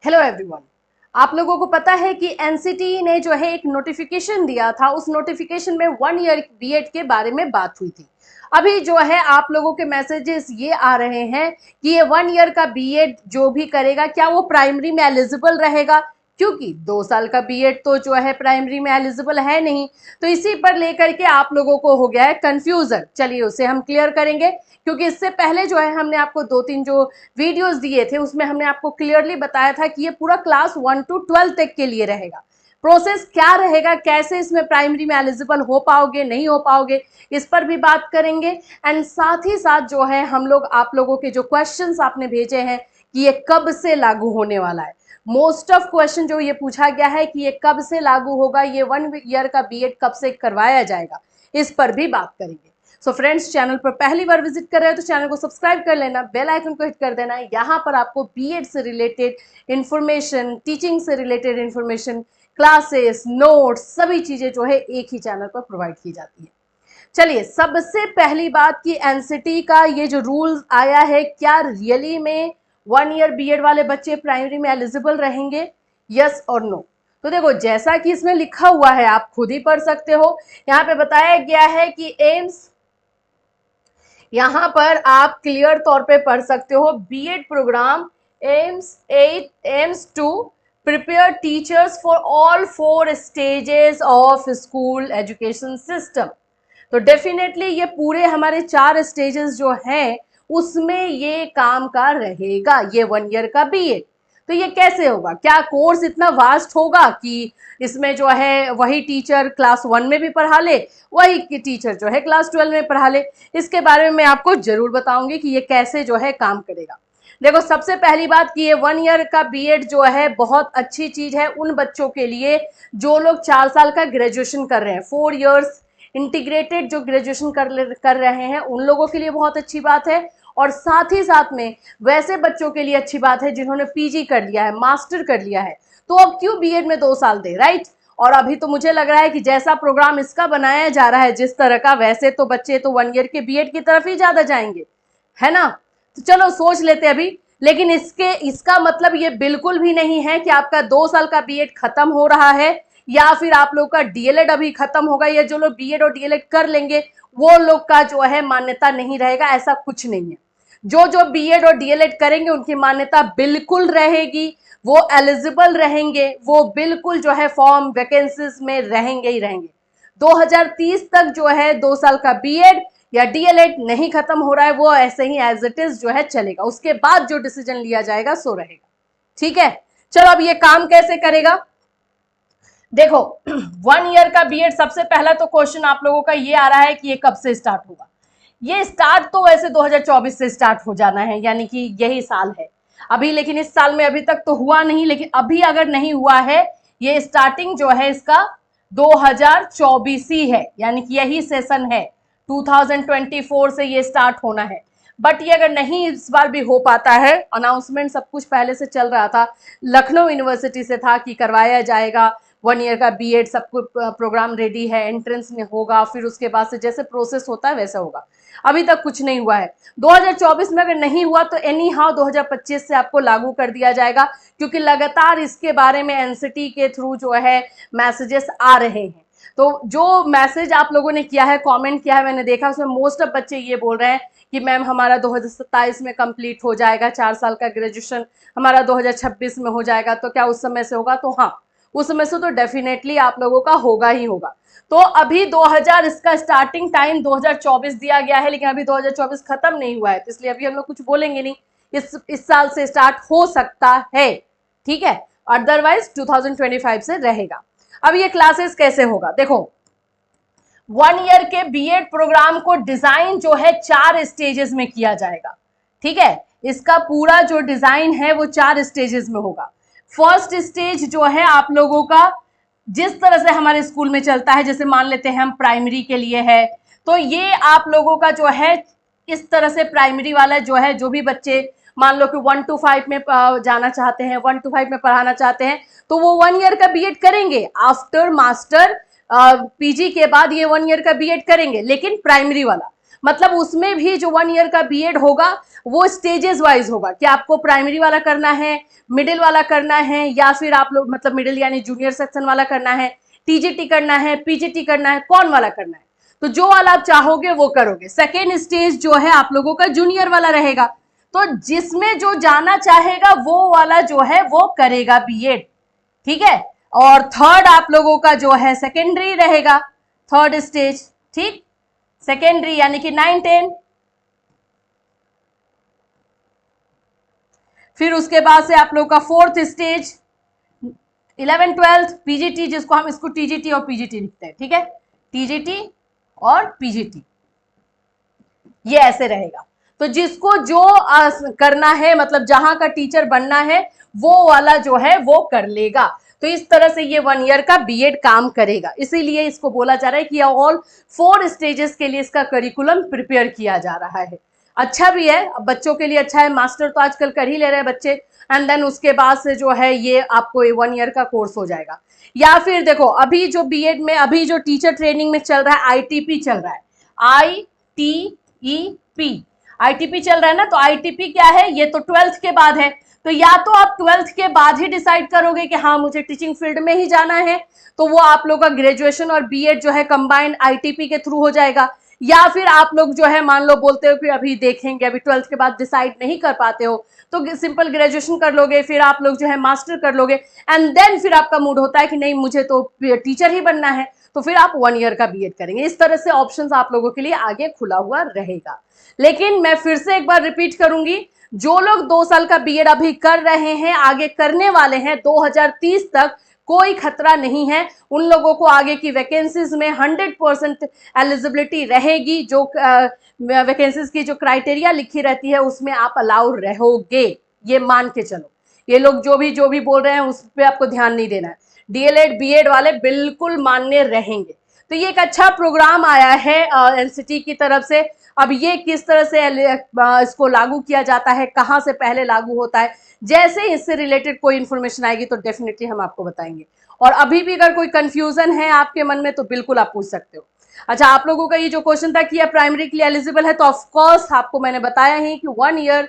Hello everyone. आप लोगों को पता है कि एनसीटी ने जो है एक नोटिफिकेशन दिया था। उस नोटिफिकेशन में 1 ईयर बीएड के बारे में बात हुई थी। अभी जो है आप लोगों के मैसेजेस ये आ रहे हैं कि ये 1 ईयर का बीएड जो भी करेगा क्या वो प्राइमरी में एलिजिबल रहेगा, क्योंकि 2 साल का बीएड तो जो है प्राइमरी में एलिजिबल है नहीं। तो इसी पर लेकर के आप लोगों को हो गया है कंफ्यूजन। चलिए उसे हम क्लियर करेंगे, क्योंकि इससे पहले जो है हमने आपको 2-3 जो वीडियोस दिए थे उसमें हमने आपको क्लियरली बताया था कि ये पूरा क्लास 1 to 12 तक के लिए रहेगा। प्रोसेस क्या रहेगा, कैसे इसमें प्राइमरी में एलिजिबल हो पाओगे नहीं हो पाओगे, इस पर भी बात करेंगे। एंड साथ ही साथ जो है हम लोग आप लोगों के जो क्वेश्चंस आपने भेजे हैं कि ये कब से लागू होने वाला है, मोस्ट ऑफ क्वेश्चन जो ये पूछा गया है कि ये कब से लागू होगा, ये 1 ईयर का बीएड कब से करवाया जाएगा, इस पर भी बात करेंगे। सो फ्रेंड्स, चैनल पर पहली बार विजिट कर रहे हो तो चैनल को सब्सक्राइब कर लेना, बेल आइकन को हिट कर देना। यहाँ पर आपको बीएड से रिलेटेड इंफॉर्मेशन, टीचिंग से रिलेटेड इंफॉर्मेशन, क्लासेस, नोट्स, सभी चीजें जो है एक ही चैनल पर प्रोवाइड की जाती है। चलिए, सबसे पहली बात कि एनसीटी का ये जो रूल आया है, क्या रियली में 1 ईयर बीएड वाले बच्चे प्राइमरी में एलिजिबल रहेंगे, यस और नो? तो देखो, जैसा कि इसमें लिखा हुआ है आप खुद ही पढ़ सकते हो। यहाँ पे बताया गया है कि एम्स, यहां पर आप क्लियर तौर पे पढ़ सकते हो, BEd programme aims to prepare teachers for all 4 stages of school education system. तो डेफिनेटली ये पूरे हमारे 4 स्टेजेस जो हैं उसमें ये काम का रहेगा, ये 1 ईयर का बीएड। तो ये कैसे होगा, क्या कोर्स इतना वास्ट होगा कि इसमें जो है वही टीचर क्लास 1 में भी पढ़ा ले, वही टीचर जो है क्लास 12 में पढ़ा ले? इसके बारे में मैं आपको जरूर बताऊंगी कि ये कैसे जो है काम करेगा। देखो, सबसे पहली बात कि ये 1 ईयर का बीएड जो है बहुत अच्छी चीज है उन बच्चों के लिए जो लोग 4 साल का ग्रेजुएशन कर रहे हैं, 4 इयर्स इंटीग्रेटेड जो ग्रेजुएशन कर रहे हैं उन लोगों के लिए बहुत अच्छी बात है। और साथ ही साथ में वैसे बच्चों के लिए अच्छी बात है जिन्होंने पीजी कर लिया है, मास्टर कर लिया है, तो अब क्यों बीएड में 2 साल दे, राइट? और अभी तो मुझे लग रहा है कि जैसा प्रोग्राम इसका बनाया जा रहा है जिस तरह का, वैसे तो बच्चे तो 1 ईयर के बीएड की तरफ ही ज्यादा जाएंगे, है ना? तो चलो सोच लेते अभी। लेकिन इसका मतलब ये बिल्कुल भी नहीं है कि आपका 2 साल का बीएड खत्म हो रहा है या फिर आप लोग का डीएलएड अभी खत्म होगा, या जो लोग बीएड और डीएलएड कर लेंगे वो लोग का जो है मान्यता नहीं रहेगा, ऐसा कुछ नहीं है। जो जो बीएड और डीएलएड करेंगे उनकी मान्यता बिल्कुल रहेगी, वो एलिजिबल रहेंगे, वो बिल्कुल जो है फॉर्म वैकेंसीज में रहेंगे ही रहेंगे। 2030 तक जो है 2 साल का बीएड या डीएलएड नहीं खत्म हो रहा है, वो ऐसे ही एज इट इज जो है चलेगा। उसके बाद जो डिसीजन लिया जाएगा सो रहेगा, ठीक है? चलो, अब ये काम कैसे करेगा देखो। 1 ईयर का बीएड, सबसे पहला तो क्वेश्चन आप लोगों का ये आ रहा है कि ये कब से स्टार्ट होगा। ये स्टार्ट तो वैसे 2024 से स्टार्ट हो जाना है, यानी कि यही साल है अभी, लेकिन इस साल में अभी तक तो हुआ नहीं। लेकिन अभी अगर नहीं हुआ है, ये स्टार्टिंग जो है इसका 2024 ही है, यानी कि यही सेशन है, 2024 से ये स्टार्ट होना है। बट ये अगर नहीं इस बार भी हो पाता है, अनाउंसमेंट सब कुछ पहले से चल रहा था, लखनऊ यूनिवर्सिटी से था कि करवाया जाएगा 1 ईयर का बीएड, सब कुछ प्रोग्राम रेडी है, एंट्रेंस में होगा, फिर उसके बाद से जैसे प्रोसेस होता है वैसा होगा। अभी तक कुछ नहीं हुआ है। 2024 में अगर नहीं हुआ तो एनी हाउ 2025 से आपको लागू कर दिया जाएगा, क्योंकि लगातार इसके बारे में एनसीटी के थ्रू जो है मैसेजेस आ रहे हैं। तो जो मैसेज आप लोगों ने किया है, कमेंट किया है, मैंने देखा उसमें मोस्ट ऑफ बच्चे ये बोल रहे हैं कि मैम हमारा 2027 में कंप्लीट हो जाएगा, 4 साल का ग्रेजुएशन हमारा 2026 में हो जाएगा, तो क्या उस समय से होगा? तो हाँ, उस समय से तो डेफिनेटली आप लोगों का होगा ही होगा। तो अभी 2000 इसका स्टार्टिंग टाइम 2024 दिया गया है, लेकिन अभी 2024 खत्म नहीं हुआ है, तो इसलिए अभी हम लोग कुछ बोलेंगे नहीं। इस साल से स्टार्ट हो सकता है, ठीक है? अदरवाइज 2025 से रहेगा। अब ये क्लासेस कैसे होगा देखो, 1 ईयर के बीएड प्रोग्राम को डिजाइन जो है 4 स्टेजेस में किया जाएगा, ठीक है? इसका पूरा जो डिजाइन है वो 4 स्टेजेस में होगा। फर्स्ट स्टेज जो है आप लोगों का जिस तरह से हमारे स्कूल में चलता है, जैसे मान लेते हैं हम प्राइमरी के लिए है, तो ये आप लोगों का जो है इस तरह से प्राइमरी वाला जो है, जो भी बच्चे मान लो कि 1 to 5 में जाना चाहते हैं, 1 to 5 में पढ़ाना चाहते हैं, तो वो 1 ईयर का बीएड करेंगे। आफ्टर मास्टर पीजी के बाद ये 1 ईयर का बीएड करेंगे, लेकिन प्राइमरी वाला। मतलब उसमें भी जो 1 ईयर का बीएड होगा वो स्टेजेस वाइज होगा कि आपको प्राइमरी वाला करना है, मिडिल वाला करना है, या फिर आप लोग मतलब मिडिल यानी जूनियर सेक्शन वाला करना है, टीजीटी करना है, पीजीटी करना है, कौन वाला करना है, तो जो वाला आप चाहोगे वो करोगे। सेकेंड स्टेज जो है आप लोगों का जूनियर वाला रहेगा, तो जिसमें जो जाना चाहेगा वो वाला जो है वो करेगा बीएड, ठीक है। और थर्ड आप लोगों का जो है सेकेंडरी रहेगा, थर्ड स्टेज, ठीक, सेकेंडरी यानी कि 9 10। फिर उसके बाद से आप लोग का फोर्थ स्टेज 11 12 पीजीटी, जिसको हम इसको टीजीटी और पीजीटी लिखते हैं, ठीक है, टीजीटी और पीजीटी, ये ऐसे रहेगा। तो जिसको जो करना है, मतलब जहां का टीचर बनना है वो वाला जो है वो कर लेगा। तो इस तरह से ये 1 ईयर का बीएड काम करेगा, इसीलिए इसको बोला जा रहा है कि ऑल 4 स्टेजेस के लिए इसका करिकुलम प्रिपेयर किया जा रहा है। अच्छा भी है, बच्चों के लिए अच्छा है, मास्टर तो आजकल कर ही ले रहे हैं बच्चे, एंड देन उसके बाद से जो है ये आपको 1 ईयर का कोर्स हो जाएगा। या फिर देखो अभी जो बीएड में अभी जो टीचर ट्रेनिंग में चल रहा है आईटीपी चल रहा है, ITEP, आईटीपी चल रहा है ना, तो आईटीपी क्या है, ये तो 12th के बाद है। तो या तो आप 12th के बाद ही डिसाइड करोगे कि हाँ मुझे टीचिंग फील्ड में ही जाना है, तो वो आप लोग का ग्रेजुएशन और बीएड जो है कंबाइंड आईटीपी के थ्रू हो जाएगा। या फिर आप लोग जो है मान लो बोलते हो कि अभी देखेंगे, अभी 12th के बाद डिसाइड नहीं कर पाते हो, तो सिंपल ग्रेजुएशन कर लोगे, फिर आप लोग जो है मास्टर कर लोगे, एंड देन फिर आपका मूड होता है कि नहीं मुझे तो टीचर ही बनना है, तो फिर आप 1 ईयर का बीएड करेंगे। इस तरह से ऑप्शंस आप लोगों के लिए आगे खुला हुआ रहेगा। लेकिन मैं फिर से एक बार रिपीट करूंगी, जो लोग 2 साल का बीएड अभी कर रहे हैं, आगे करने वाले हैं 2030 तक, कोई खतरा नहीं है, उन लोगों को आगे की वैकेंसीज में 100% एलिजिबिलिटी रहेगी। जो वैकेंसीज की जो क्राइटेरिया लिखी रहती है उसमें आप अलाउ रहोगे, ये मान के चलो। ये लोग जो भी बोल रहे हैं उस पर आपको ध्यान नहीं देना है, डीएलएड बीएड वाले बिल्कुल मान्य रहेंगे। तो ये एक अच्छा प्रोग्राम आया है एनसीटी की तरफ से। अब ये किस तरह से इसको लागू किया जाता है, कहाँ से पहले लागू होता है, जैसे इससे रिलेटेड कोई इन्फॉर्मेशन आएगी तो डेफिनेटली हम आपको बताएंगे। और अभी भी अगर कोई कंफ्यूजन है आपके मन में तो बिल्कुल आप पूछ सकते हो। अच्छा, आप लोगों का ये जो क्वेश्चन था कि प्राइमरी के लिए एलिजिबल है, तो ऑफकोर्स आपको मैंने बताया ही कि 1 ईयर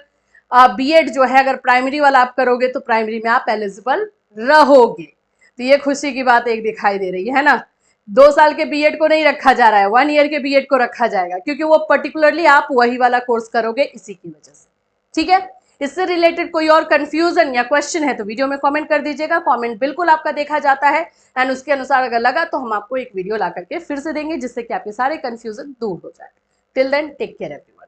बीएड जो है अगर प्राइमरी वाला आप करोगे तो प्राइमरी में आप एलिजिबल रहोगे। तो ये खुशी की बात एक दिखाई दे रही है ना। 2 साल के बीएड को नहीं रखा जा रहा है, 1 ईयर के बीएड को रखा जाएगा, क्योंकि वो पर्टिकुलरली आप वही वाला कोर्स करोगे इसी की वजह से, ठीक है। इससे रिलेटेड कोई और कंफ्यूजन या क्वेश्चन है तो वीडियो में कमेंट कर दीजिएगा, कमेंट बिल्कुल आपका देखा जाता है, एंड उसके अनुसार अगर लगा तो हम आपको एक वीडियो ला करके फिर से देंगे जिससे कि आपके सारे कंफ्यूजन दूर हो जाए। Till then take care everyone.